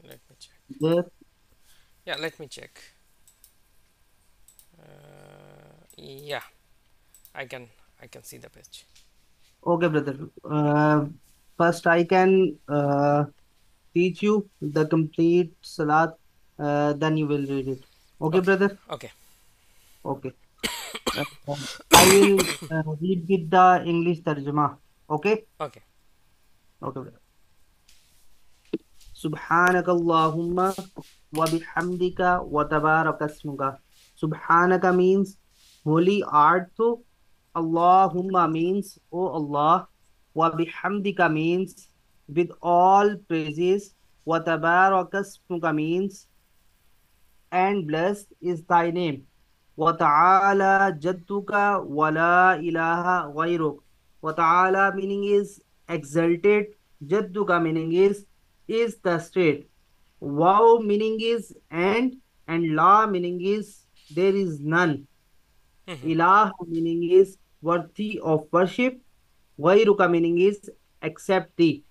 Let me check. There. Yeah, let me check. Yeah, I can I can see the page. Okay, brother. First, I can teach you the complete salat. Then you will read it. Okay, Okay, brother. okay, Okay. Uh, I will read with the English tarjuma. Okay. okay. Okay, brother. Subhanaka Allahumma wa bihamdika wa tabaraka ismuka. Subhanaka means holy art to. Allahumma means O Allah. Wa bihamdika means with all praises. Wa tabaraka ismuka means and blessed is thy name. Wa ta'ala jadduka wa la ilaha ghayruk. Wa ta'ala meaning is exalted. Jadduka meaning is the state. Wow meaning is and la meaning is there is none. Hmm. Ilah meaning is worthy of worship. Ghayruka meaning is except thee.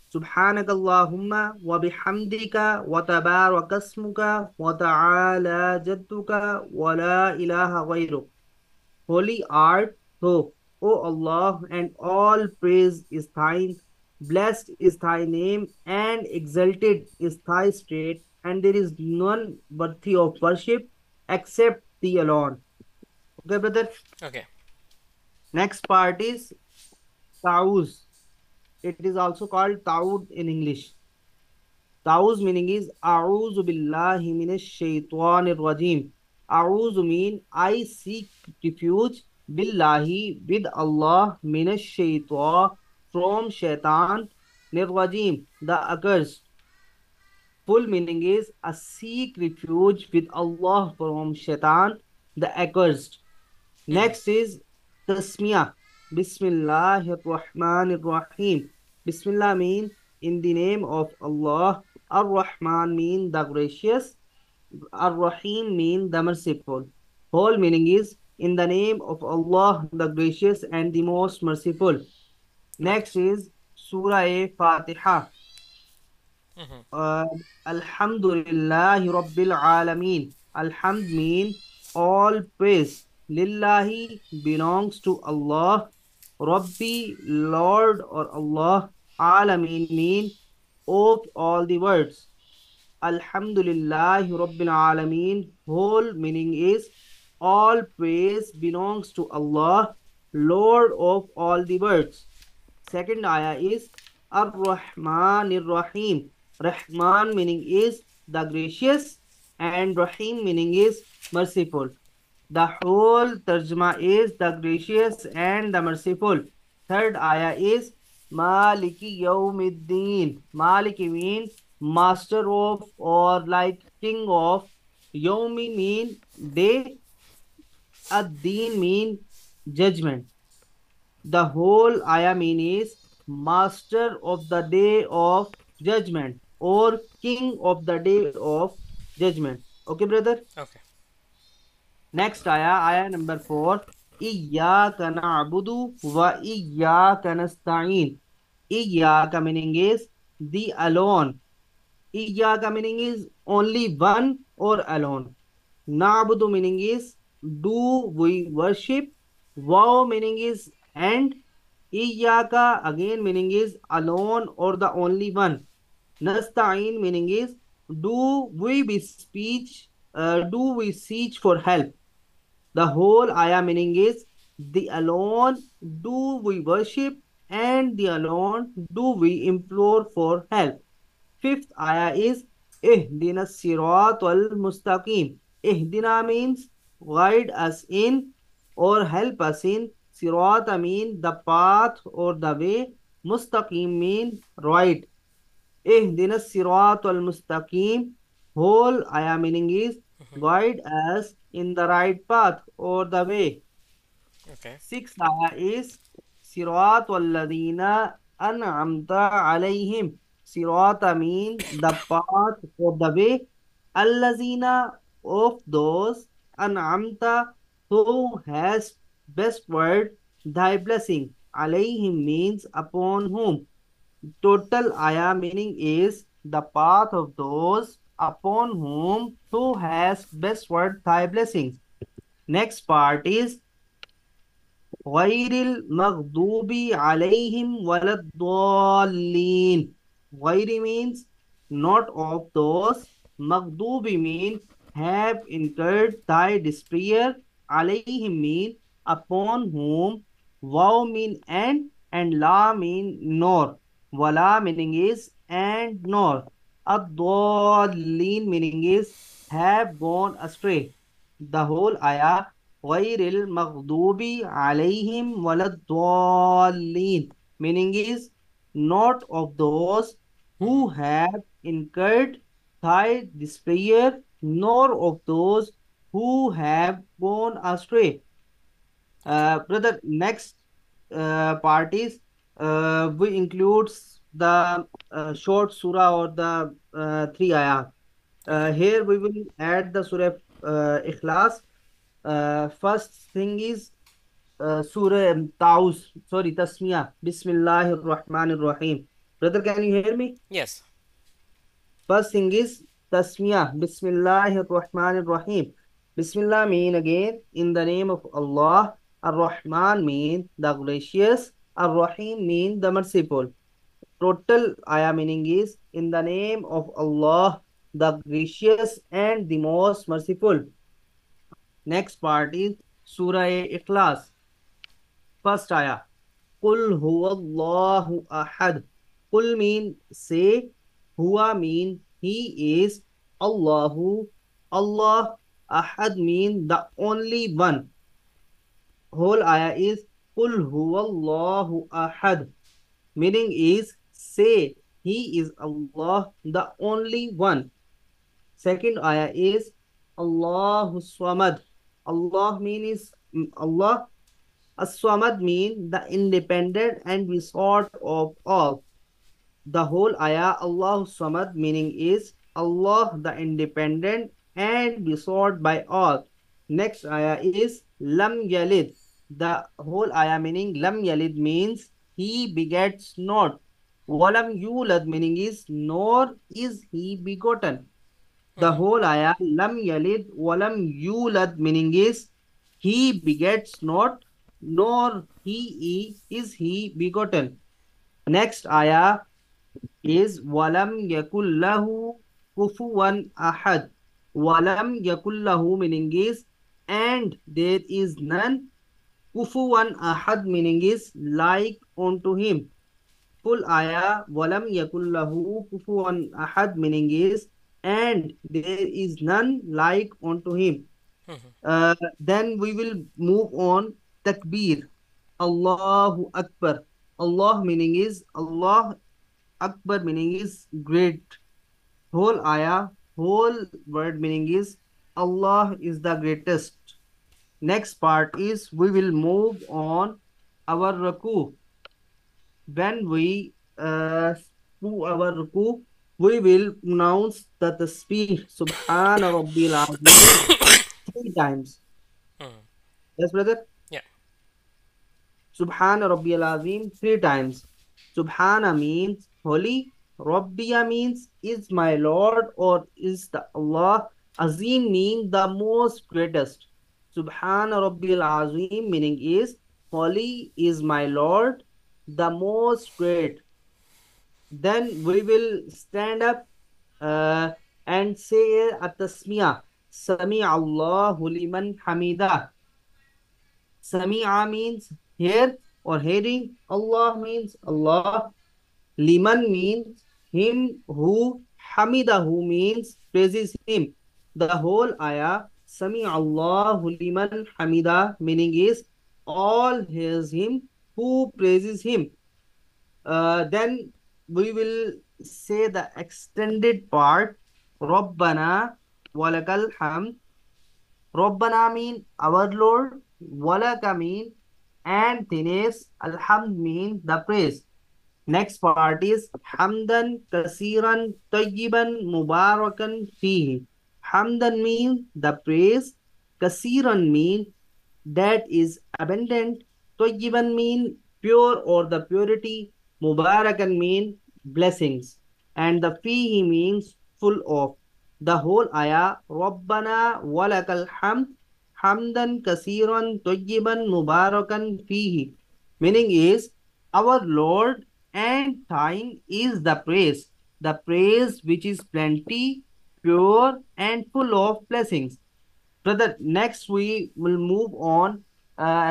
سبحانك اللهم وبحمدك وتبارك اسمك وتعالى جدك ولا إله غيرك. Holy art thou, O Allah, and all praise is thine. Blessed is thy name, and exalted is thy state, and there is none worthy of worship except thee alone. Okay, brother. Okay. Next part is Tauz. It is also called Taud in English. Tauz meaning is A'udhu billahi minash shaitanir rajim. A'udhu mean I seek refuge billahi with Allah minash shaitan from shaitan nirrajim the accursed. Full meaning is I seek refuge with Allah from shaitan the accursed. Hmm. Next is Tasmiyah. Bismillahir Rahmanir Rahim. Bismillah mean in the name of Allah. Ar-Rahman mean the gracious. Ar-Rahim mean the merciful. Whole meaning is in the name of Allah, the gracious and the most merciful. Okay. Next is Surah Fatiha. Hmm. Uh, Alhamdulillahi Rabbil Alameen. Alhamd mean all praise. Lillahi belongs to Allah. Rabbi, Lord or Allah. Alameen mean of all the words. Alhamdulillahi Rabbil Alameen. Whole meaning is all praise belongs to Allah, Lord of all the words. Second ayah is Ar-Rahman Rahim. Rahman meaning is the gracious and Rahim meaning is merciful. The whole tarjuma is the gracious and the merciful. Third ayah is Maliki Yawmiddin. Maliki mean master of or like king of. Yawmi mean day. Ad-Din mean judgment. The whole ayah mean is master of the day of judgment or king of the day of judgment. Okay, brother? Okay. Next ayah number 4. Iyyaka na'budu wa iyyaka nasta'in. Iyyaka meaning is the alone. Iyyaka meaning is only one or alone. Na'budu meaning is do we worship. Wow meaning is and. Iyaka again meaning is alone or the only one. Nasta'in meaning is do we seek for help. The whole ayah meaning is the alone do we worship and the alone do we implore for help. Fifth ayah is Ihdina Sirat al Mustaqim. Ihdina means guide us in or help us in. Sirata mean the path or the way. Mustaqim mean right. Ihdina Sirat al Mustaqim. Whole ayah meaning is guide us in the right path or the way. Okay. Sixth ayah is Sirat walladina an'amta alayhim. Sirata mean the path or the way. Allazina of those an'amta who has bestward thy blessing. Alayhim means upon whom. Total ayah meaning is the path of those upon whom who has bestowed thy blessings. Next part is غير المغضوب عليهم ولا الضالين. غير means not of those. مغضوب mean have incurred thy despair. عليهم mean upon whom. Wow mean and la mean nor. Wala meaning is and nor. الضالين meaning is have gone astray. The whole ayah غير المغضوب عليهم ولا الضالين meaning is not of those who have incurred thy despair nor of those who have gone astray. Brother, next part is we includes the short surah or the three ayah. Okay. Here we will add the surah Ikhlas. First thing is Surah Taus, sorry, Tasmiyah. Bismillahir Rahmanir Rahim. Brother, can you hear me? Yes. First thing is Tasmiyah. Bismillahir Rahmanir Rahim. Bismillah mean again in the name of Allah. Ar-Rahman mean the gracious. Ar-Rahim mean the merciful. Total ayah meaning is in the name of Allah, the gracious and the most merciful. Next part is Surah Ikhlas. First ayah. Qul huwallahu ahad. Qul mean say. Huwa mean he is. Allahu. Allah. Ahad mean the only one. Whole ayah is Qul huwallahu ahad. Meaning is say he is Allah, the only one. Second ayah is Allahu Swamad. Allah means Allah. As-Swamad mean the independent and resort of all. The whole ayah Allahu Swamad meaning is Allah the independent and resort by all. Next ayah is Lam Yalid. The whole ayah meaning Lam Yalid means he begets not. Walam Yulad meaning is nor is he begotten. The whole ayah Lam Yalid Walam Yulad meaning is he begets not nor is he begotten. Next ayah is Walam Yakullahu Kufuwan Ahad. Walam Yakullahu meaning is and there is none. Kufuwan Ahad meaning is like unto him. Full ayah Walam Yakullahu Kufuwan Ahad meaning is and there is none like unto him. Then we will move on takbir. Allahu Akbar. Allah meaning is Allah. Akbar meaning is great. Whole ayah, whole word meaning is Allah is the greatest. Next part is we will move on our ruku. When we do our ruku, we will pronounce the tasbih Subhana Rabbil Azim 3 times. Yes, brother? Yeah. Subhana Rabbil Azim 3 times. Subhana means holy. Rabbiya means is my Lord or is the Allah. Azim means the most greatest. Subhana Rabbil Azim meaning is holy is my Lord, the most great. Then we will stand up and say at tasmiyah. Sami Allahu liman hamida. Sami'a means hear or hearing. Allah means Allah. Liman means him who. Hamidahu means praises him. The whole ayah Sami Allahu liman hamida meaning is all hears him who praises him. Then we will say the extended part. Rabbana walakal hamd. Rabbana mean our Lord. Walaka mean and Tines. Alhamd mean the praise. Next part is Hamdan Kasiran Tayyiban Mubarakan Fihi. Hamdan mean the praise. Kasiran mean that is abundant. Tayyiban mean pure or the purity. Mubarakan mean blessings. and the fihi means full of. The whole ayah, Rabbana walakal hamd, hamdan kasiran tayyiban mubarakan fihi, meaning is, our Lord and thine is the praise which is plenty, pure, and full of blessings. Brother, next we will move on.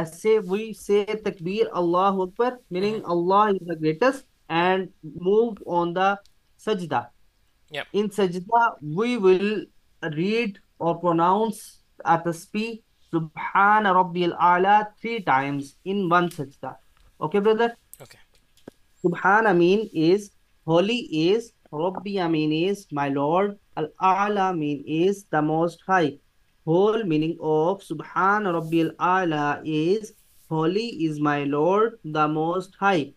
Say we say Takbir Allahu Akbar, meaning Mm-hmm. Allah is the greatest, and move on the Sajda. Yep. In Sajda, we will read or pronounce at the speak Subhana Rabbil A'la 3 times in one Sajda. Okay, brother? Okay. Subhana mean is holy is, Rabbi mean is my Lord, Al A'la mean is the most high. Whole meaning of Subhana Rabbil A'la is holy is my Lord, the most high.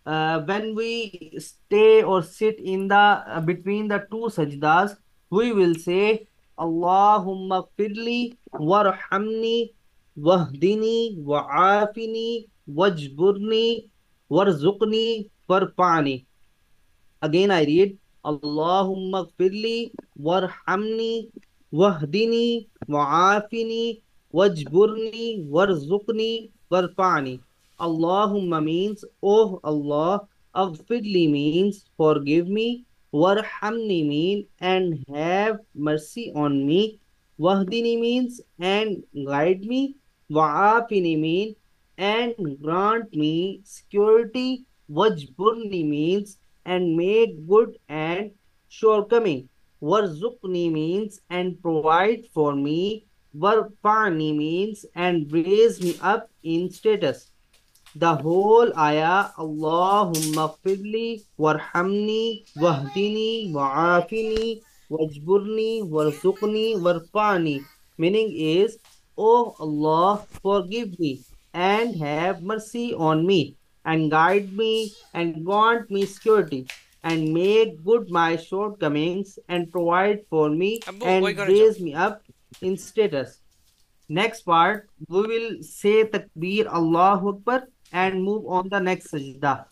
When we stay or sit in the between the two sajdas, we will say Allahumma firli warhamni wahdini wa'afini wajburni warzuqni warfa'ni. Again, I read Allahumma gfirli warhamni wahdini wa'afini wajburni warzuqni warfa'ni. Allahumma means, oh Allah, aghfirli means forgive me, warhamni mean and have mercy on me, wahdini means and guide me, wa'afini mean and grant me security, wajburni means and make good and shortcoming. Warzuqni means and provide for me. Warfa'ni means and raise me up in status. The whole ayah, Allahumma firli, warhamni, wahdini, wa'afini, wajburni, warzuqni, warfani. Meaning is, oh Allah, forgive me and have mercy on me and guide me and grant me security and make good my shortcomings and provide for me Abu, why and gotta jump? raise me up in status. Next part, we will say Takbir Allahu Akbar and move on the next sajda.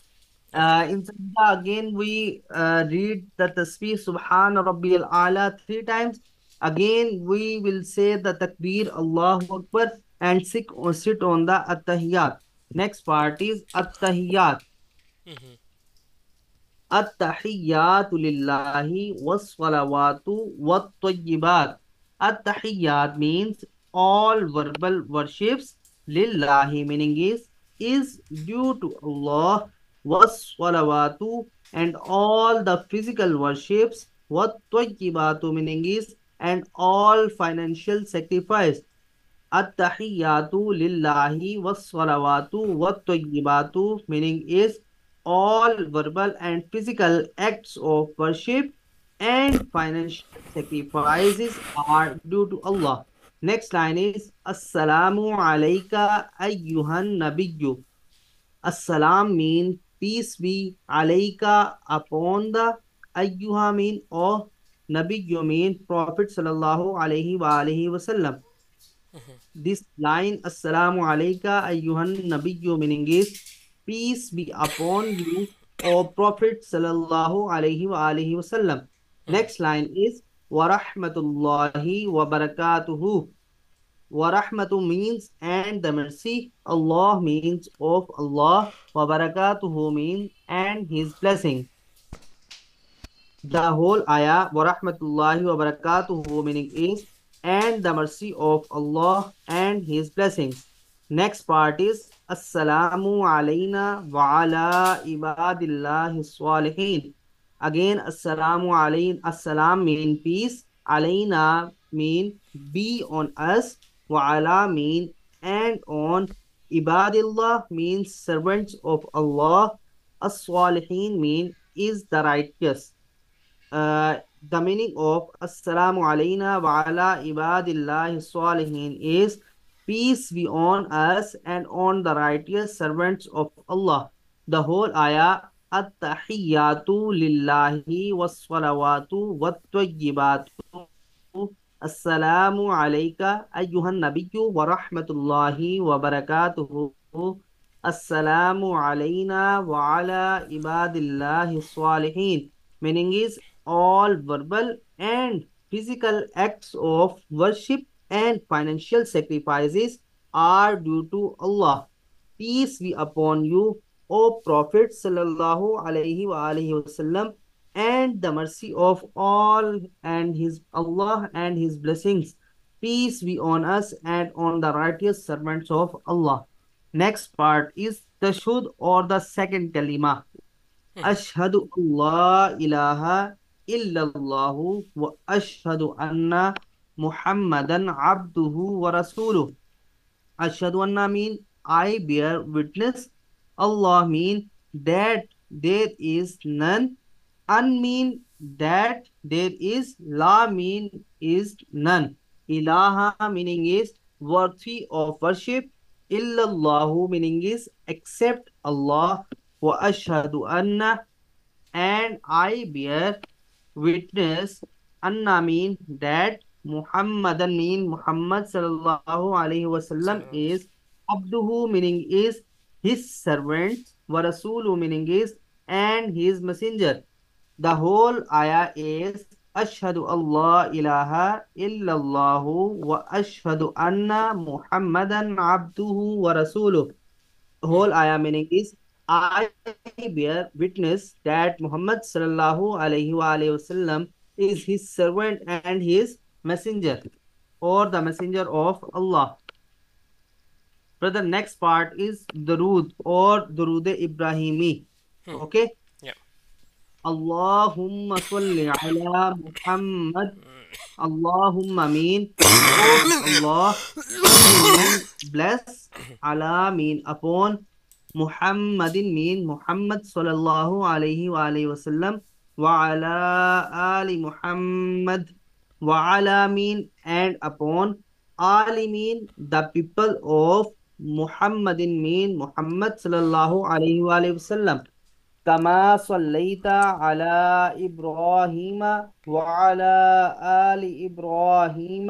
Okay. In sajda again we read the Tasbih Subhan Rabbil Ala 3 times. Again we will say the Takbir Allahu Akbar and sit on the At-Tahiyyat. Next part is At-Tahiyyat. Mm-hmm. التحيات لله والصلوات والطيبات. At-Tahiyyat means all verbal worships. Lillahi meaning is due to Allah. Was-salawatu and all the physical worships. Wat-Tayyibatu meaning is and all financial sacrifice. At-tahiyyatu lillahi was-salawatu wat-tayyibatu meaning is all verbal and physical acts of worship and financial sacrifices are due to Allah. Next line is Assalamu alayka ayyuhan nabiyyu. Assalam mean peace be, alayka upon the, ayyuha mean or, nabiyyu mean Prophet sallallahu alayhi wa alihi wasallam. This line, Assalamu alayka ayyuhan nabiyyu, meaning is peace be upon you, O Prophet sallallahu alayhi wa alihi wasallam. Mm-hmm. Next line is wa rahmatullahi wa barakatuhu. Wa rahmatu means and the mercy. Allah means of Allah. Wa barakatuhu means and his blessing. The whole ayah, wa rahmatullahi wa barakatuhu, meaning is and the mercy of Allah and his blessings. Next part is Assalamu alayna wa ala ibadillahi salihin. Again, Assalamu alayna, Assalam mean peace, alayna mean be on us, wa ala mean and on, ibadillah means servants of Allah, as-salihin mean is the righteous. The meaning of Assalamu alayna wa ala ibadillahi salihin is peace be on us and on the righteous servants of Allah. The whole ayah, At-tahiyyatu lillahi was-salawatu wat-tayyibatu. Assalamu alayka ayyuhan nabiyyu wa rahmatullahi wa barakatuhu. Assalamu alayna wa ala ibadillahi salihin. meaning is all verbal and physical acts of worship and financial sacrifices are due to Allah. Peace be upon you, O Prophet sallallahu alaihi wasallam, and the mercy of all and his Allah and his blessings. Peace be on us and on the righteous servants of Allah. Next part is tashhud or the second kalima. Ashhadu Allah ilaha illallah wa ashhadu anna Muhammadan abduhu wa rasuluh. Ashhadu anna mean I bear witness. Allah mean that there is none. An mean that there is. La mean is none. Ilaha meaning is worthy of worship. Illallahu meaning is except Allah. Wa ashhadu anna and I bear witness. Anna mean that. Muhammadan mean Muhammad sallallahu alaihi wasallam So, is. Abduhu meaning is his servant. Wa rasulu meaning is and his messenger. The whole ayah is Ashhadu Allah ilaha illallahu wa ashhadu anna Muhammadan abduhu wa rasuluh. Whole ayah meaning is I bear witness that Muhammad sallallahu alaihi wasallam is his servant and his messenger or the messenger of Allah. Brother, next part is Darood or Darood Ibrahimi. Okay. yeah. Allahumma salli ala Muhammad. Allahumma mean, oh Allah, salli mean bless, ala mean upon, Muhammadin mean Muhammad sallallahu alaihi wasallam, wa ala ali Muhammad, wa ala mean and upon, ali mean the people of Muhammadin mean Muhammad sallallahu alaihi wasallam. كما صليت على إبراهيم وعلى آل إبراهيم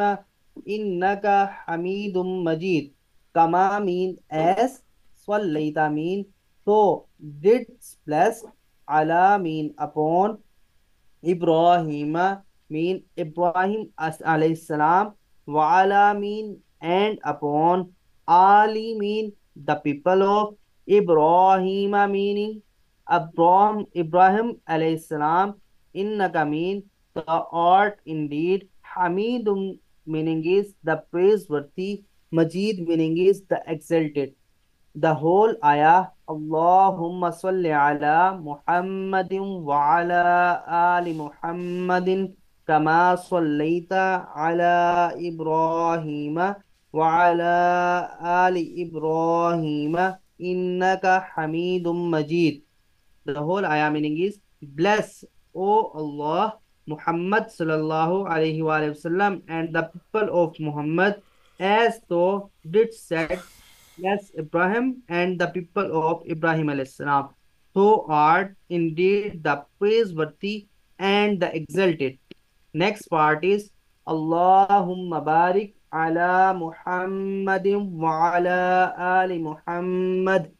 إنك حميد مجيد. كما mean as, صليت mean so, didst bless, على mean upon, Ibrahim mean Ibrahim as alayhi salam, wa'ala mean and upon, Ali mean the people of, Ibrahim meaning Ibrahim alayhi salam, innaka mean the art indeed, Hamidum meaning is the praiseworthy, Majid meaning is the exalted. The whole ayah Allahumma salli ala Muhammadin wa ala ali Muhammadin kama sallaita ala Ibrahim wa ala ali Ibrahim innaka Hamidum Majid. The whole ayah meaning is bless, O Allah, Muhammad sallallahu alaihi wasallam and the people of Muhammad as thou did said bless Ibrahim and the people of Ibrahim alayhi salam. Thou art indeed the praiseworthy and the exalted. Next part is Allahumma barik ala Muhammadin wa ala ali Muhammad.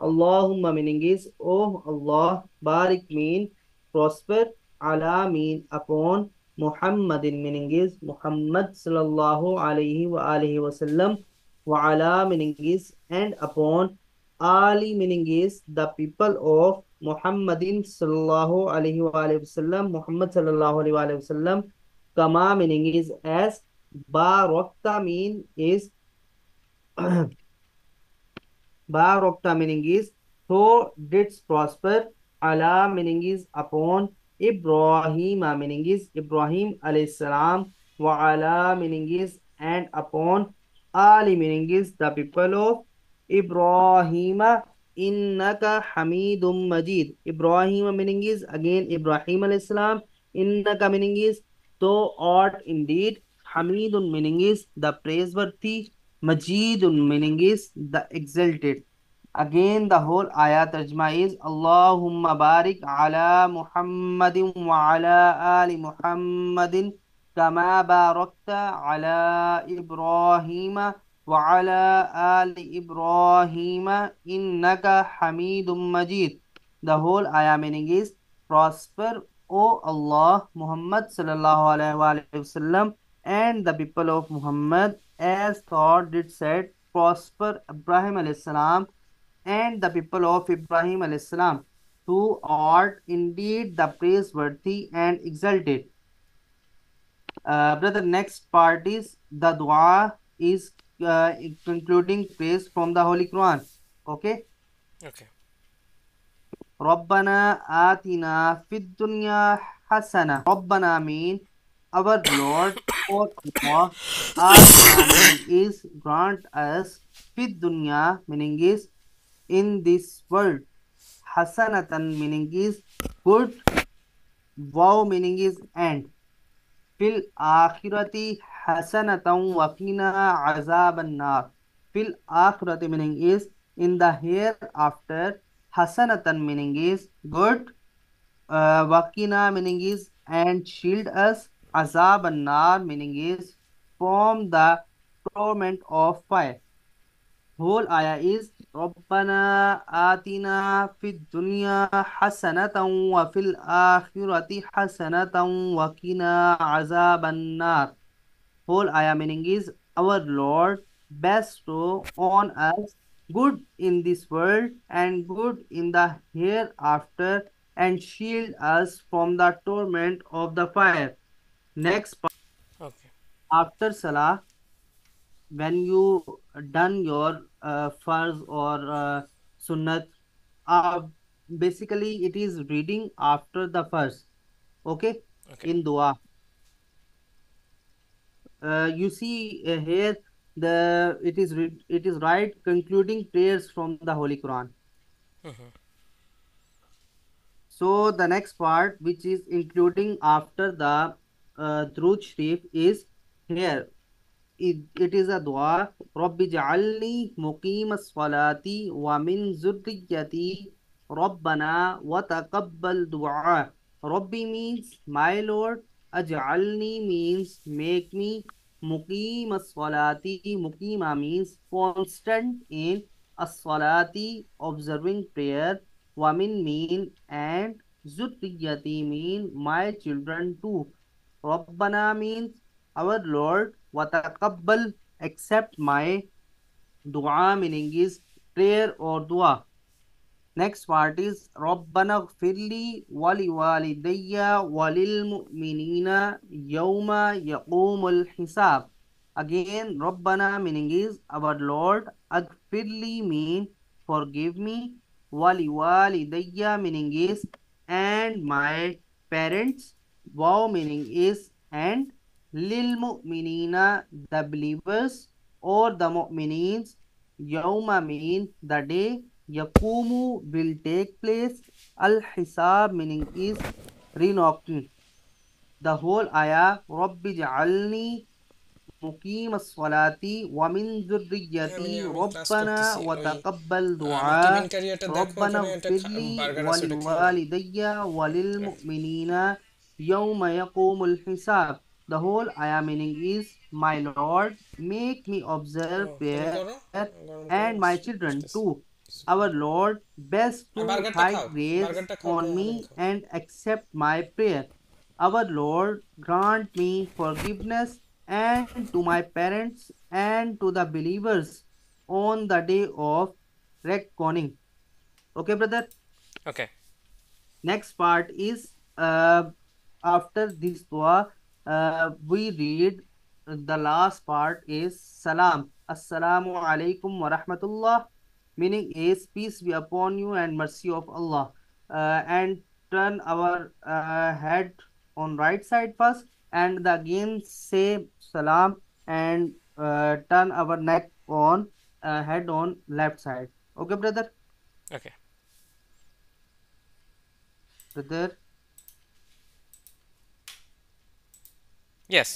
Allahumma meaning is oh Allah, barik mean prosper, ala mean upon, Muhammadin meaning is Muhammad sallallahu alaihi wa alihi wasallam, wa ala meaning is and upon, ali meaning is the people of Muhammadin sallallahu alaihi wa alihi wasallam, Muhammad sallallahu alaihi wa alihi wasallam, kama meaning is as, barakta mean is Barokta meaning is so didst prosper. Allah meaning is upon. Ibrahim meaning is Ibrahim alayhi salam. Wa ala meaning is and upon. Ali meaning is the people of Ibrahim. Innaka Hamidum Majid. Ibrahim meaning is again Ibrahim alayhi salam. Innaka meaning is thou art indeed. Hamidun meaning is the praiseworthy. Majidun meaning is the exalted. Again, the whole ayah tarjma is Allahumma barik ala Muhammadin wa ala ali Muhammadin kama barakta ala Ibrahim wa ala ali Ibrahim innaka Hamidum Majid. The whole ayah meaning is prosper, O Allah, Muhammad sallallahu alaihi wasallam and the people of Muhammad, as thought did said, prosper Ibrahim alayhi salam and the people of Ibrahim alayhi salam, who art indeed the praiseworthy and exalted. Brother, next part is the dua is including praise from the Holy Quran. Okay. Okay. Rabbana atina fid dunya hasana. Rabbana mean our Lord, or Allah. Atina meaning is grant us. Fid dunya meaning is in this world. Hasanatan meaning is good. Wow meaning is and. Fil akhirati hasanatan wa qina azaban nar. Fil akhirati meaning is in the hereafter. Hasanatan meaning is good. Wakina meaning is and shield us. Azab and nar meaning is from the torment of fire. Whole ayah is Rabbana atina fid dunya hasanatan wa fil akhirati hasanatan wa qina azaban nar. Whole ayah meaning is our Lord bestow on us good in this world and good in the hereafter and shield us from the torment of the fire. Next part, Okay. after Salah, when you done your farz or sunnat, uh, basically it is reading after the first. Okay, Okay. in dua. You see here the it is right concluding prayers from the Holy Quran. Mm-hmm. So the next part, which is including after the Durud Sharif, is here. It is a dua. Rabbi ja'alni muqim as-salati wa min zurriyati Rabbana wa taqabbal dua. Rabbi means my Lord. Aj'alni means make me. Muqim as-salati. Muqima means constant in as-salati, observing prayer. Wamin mean and zurriyati mean my children too. Rabbana means our Lord. Wataqabbal accept my dua meaning is prayer or dua. Next part is Rabbana gfirli wali walidayya walil mu'minina yawma yaqumul hisab. Again, Rabbana meaning is our Lord. Agfirli mean forgive me. Wali walidayya meaning is and my parents. Wow meaning is and. Lil mu'minina the believers or the mu'minins. Yawma mean the day. Yakumu will take place. Al Hisab meaning is renocting. The whole ayah Rabbi ja'alni muqim as-salati wa min আমি dhurriyyati আমি class Rabbana করতেছি wa ওই taqabbal আমার tiffin du'a ক্যারিয়ারটা দেখো Rabbana ওখানে একটা ighfirli burger wa আছে ওটা খেয়ে নাও liwalidayya wa lil mu'minina yawma yaqumul hisab. The whole ayah meaning is my Lord make me O observe তুমি prayer করো গরম and করে my children আসতেছি too. Our Lord, best to বার্গারটা thy খাও grace বার্গারটা খাও on খাই হালিম me খাও and accept my prayer. Our Lord, grant me forgiveness and to my parents and to the believers on the day of reckoning. Okay, brother. Okay Next part is after this dua, we read the last part is salam. Assalamu alaikum wa rahmatullah, meaning is peace be upon you and mercy of Allah. And turn our head on right side first, and again say salam and turn our neck on head on left side. Okay, brother. Okay Brother. Yes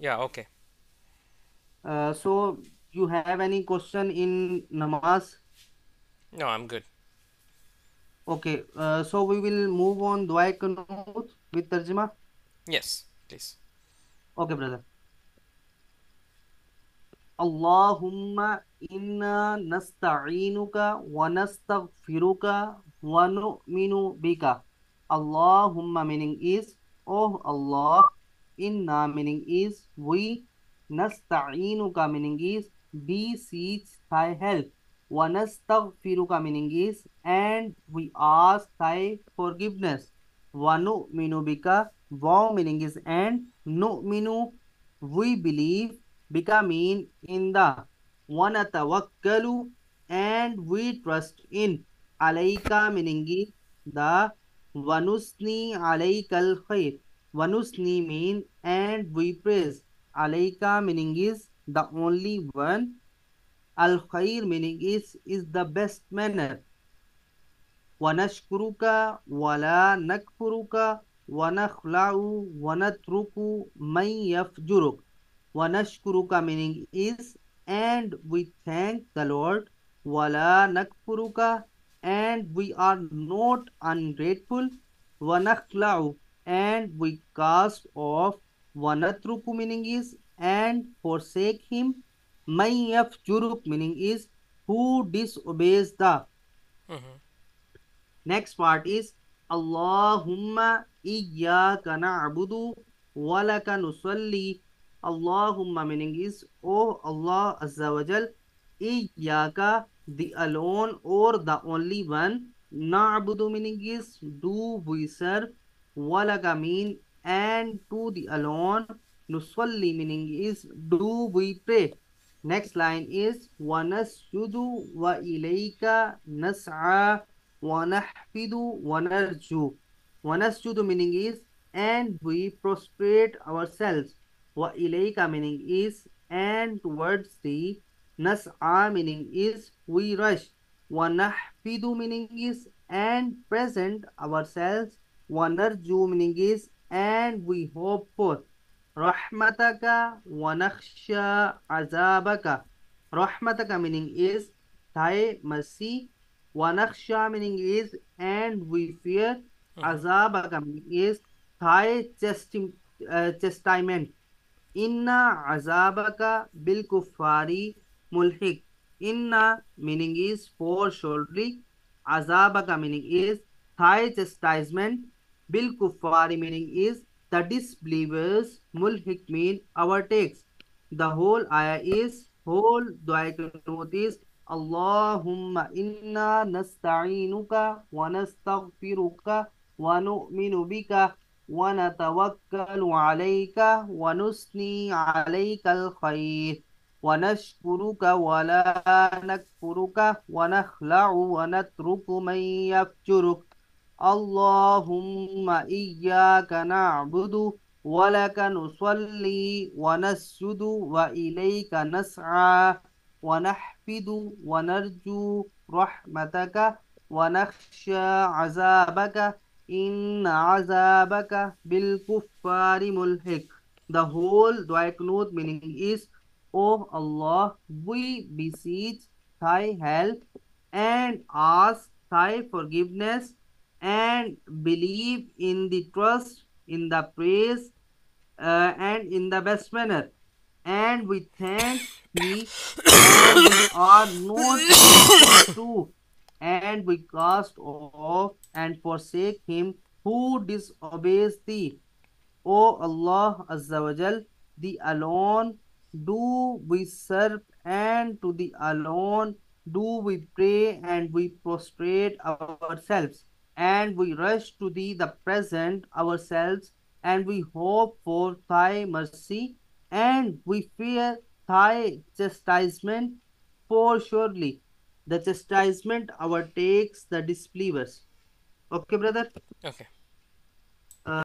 yeah okay So you have any question in namaz? No I am good Okay. So we will move on dua qunut with tarjuma. Yes please Okay, brother. Allahumma inna nasta'inuka wa nastaghfiruka wa nu'minu bika. Allahumma meaning is, oh Allah. Inna meaning is we. Nasta'inuka meaning is beseech thy help. Wa nastaghfiruka meaning is and we ask thy forgiveness. Wa nu'minu bika, wow meaning is and, nu'minu we believe, bika mean in the, wa natawakkalu and we trust in, alayka meaning is the, Vanusni alaykal khair. Vanusni mean and we praise. Alayka meaning is the only one. Al khair meaning is the best manner. ونشكرك ولا نكفرك ونخلع ونترك من يفجرك. ونشكرك meaning is and we thank the Lord. ولا نكفرك and we are not ungrateful. ونخلع and we cast off. ونترك meaning is and forsake him. من يفجرك meaning is who disobeys the. Mm-hmm. Next part is Allahumma iyyaka na'budu wa laka nusalli. Allahumma meaning is oh Allah Azza wa Jal, iyyaka the alone or the only one. Na'budu meaning is do we serve. Wa laka mean and to the alone. Nusalli meaning is do we pray. Next line is wa nasjudu wa ilayka nas'a وَنَحْفِدُ وَنَرْجُو. وَنَسْجُدُ meaning is and we prostrate ourselves. وَإِلَيْكَ meaning is and towards thee. نَسْعَى meaning is we rush. وَنَحْفِدُ meaning is and present ourselves. وَنَرْجُو meaning is and we hope for. رَحْمَتَكَ وَنَخْشَى عَذَابَكَ. رَحْمَتَكَ meaning is thy mercy. Wanaksha meaning is and we fear. Mm-hmm. Azabaka meaning is thy chastisement. Inna azabaka bil kuffari mulhik. Inna meaning is for surely. Azabaka meaning is thy chastisement. Bil kuffari meaning is the disbelievers. Mulhik mean overtakes. The whole ayah is whole dua is Allahumma inna nasta'inuka wa nastaghfiruka wa nu'minu bika ونتوكل عليك ونثني عليك الخير ونشكرك ولا نكفرك ونخلع ونترك من يفجرك اللهم إياك نعبد ولك نصلي ونسجد وإليك نسعى ونحفد ونرجو رحمتك ونخشى عذابك إن عذابك بالكفار ملحق. The whole dua meaning is, O Allah, we beseech thy help and ask thy forgiveness and believe in the trust, in the praise, and in the best manner. And we thank thee, and we are not ungrateful too, and we cast off and forsake him who disobeys thee. O Allah Azza wa Jal, the alone do we serve, and to the alone do we pray, and we prostrate ourselves, and we rush to thee the present ourselves, and we hope for thy mercy, and we fear thy chastisement, for surely the chastisement overtakes the disbelievers. Okay, brother? Okay.